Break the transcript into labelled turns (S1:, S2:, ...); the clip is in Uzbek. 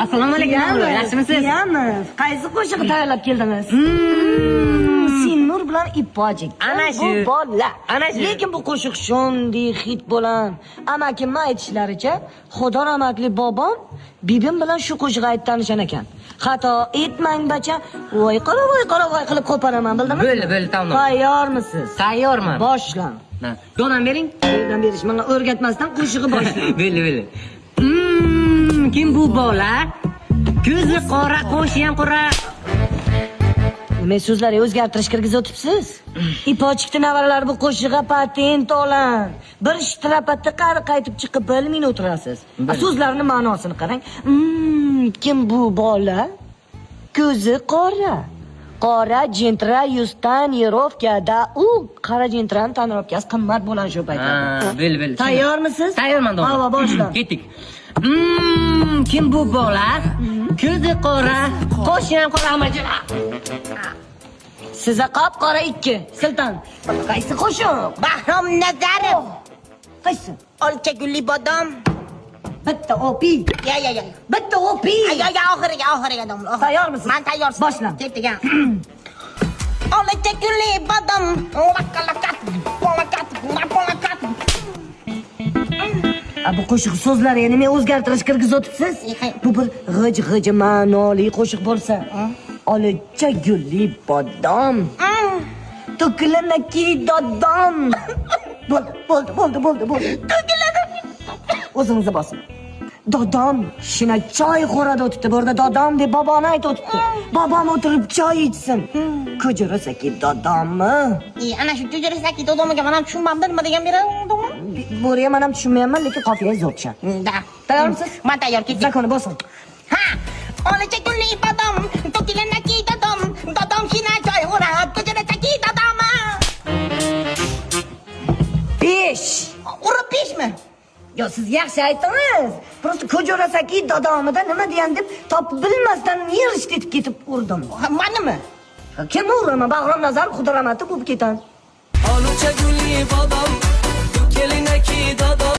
S1: Assalomu alaykum. Yaxshimisiz?
S2: Yaxshimiz. Qaysi qo'shiqni tayyorlab keldingiz? Sinur bilan Ipojik.
S1: Ana shu.
S2: Bu bola.
S1: Ana shu.
S2: Lekin bu qo'shiq shunday hit bo'lan. Amakim aytishlaricha, Xudo rahmatli bobom bibim bilan shu qo'shiqni aytib tanishgan ekan. Xato etmang bacha. Voy qora qilib qo'paraman, bildingmi?
S1: Bo'ldi, tamom.
S2: Tayyormisiz?
S1: Tayyorman.
S2: Boshlang.
S1: Yordam bering.
S2: Yordam berish, menga o'rgatmasdan qo'shig'i boshlang.
S1: Bo'ldi. Kim bu bola? Ko'zi qora, qo'shi ham qora.
S2: Men so'zlarga o'zgartirish kirgizib o'tibsiz. Ipojikning navaralari bu qo'shig'iga patent olan. Bir shtrapatda qari qaytib chiqib 1 minut o'tirasiz. So'zlarning ma'nosini qarang. Kim bu bola? Ko'zi qora. Qora jentra yuzdan yerovkada. U qora jentrani tanirovkasi qimmat bo'lan shu paytda.
S1: Bo'ldi.
S2: Tayyormisiz?
S1: Tayyorman, do'stlar.
S2: Havo boshla.
S1: Ketdik. Kim bu bola? Ko'zi qora, qo'shi ham qora amachi.
S2: Sizga qop-qora 2. Siltan. Qaysi qo'shiq?
S3: Bahrom Nazarov.
S2: Qaysi?
S3: Olchagulli bodom.
S2: Bitta opi.
S3: Ya.
S2: Bitta opi.
S3: Ya, oxiriga dom.
S2: Tayyormisiz?
S3: Men tayyorman.
S2: Boshla.
S3: Ketdik. Olchagulli bodom. Laqalakat.
S2: Bu qo'shiq so'zlariga nima o'zgartirish kirgizib o'tibsiz? Bu bir g'ij ma'noli qo'shiq bo'lsa. Olchagulli bodom. To'kilanaki dodom. Bo'ldi. O'zingizni bosing. Dodom shina choy xo'rada o'tibdi. Bu yerda dodom deb boboni aytib o'tibdi. Bobom o'tirib choy ichsin. Ko'jirasaki dodommi?
S3: Ana shu jo'jirasaki dodomiga men ham tushunmabdim, nima degan beradi?
S2: Bu yerga men ham tushunmayapman, lekin qofiyangiz zo'r tushadi.
S3: Da.
S2: Tayyormisiz?
S3: Men tayyor, ketdik.
S2: Zakonni bosing.
S3: Ha! Olchagulli bodom. To'kilanaki dodom. Dodom shina choy xo'rada. Ko'jirasaki dodomi.
S2: 5.
S3: Urib 5mi?
S2: Yo, siz yaxshi aytdingiz. Prosta ko'jorasaki dodomida nima degan deb topib bilmasdan yirish etib ketib urdim.
S3: Menimi?
S2: Kim uraman? Bahrom Nazarov Xudo rahmati bo'lib ketan.
S4: Olchagulli bodom, to'kilanaki dodom.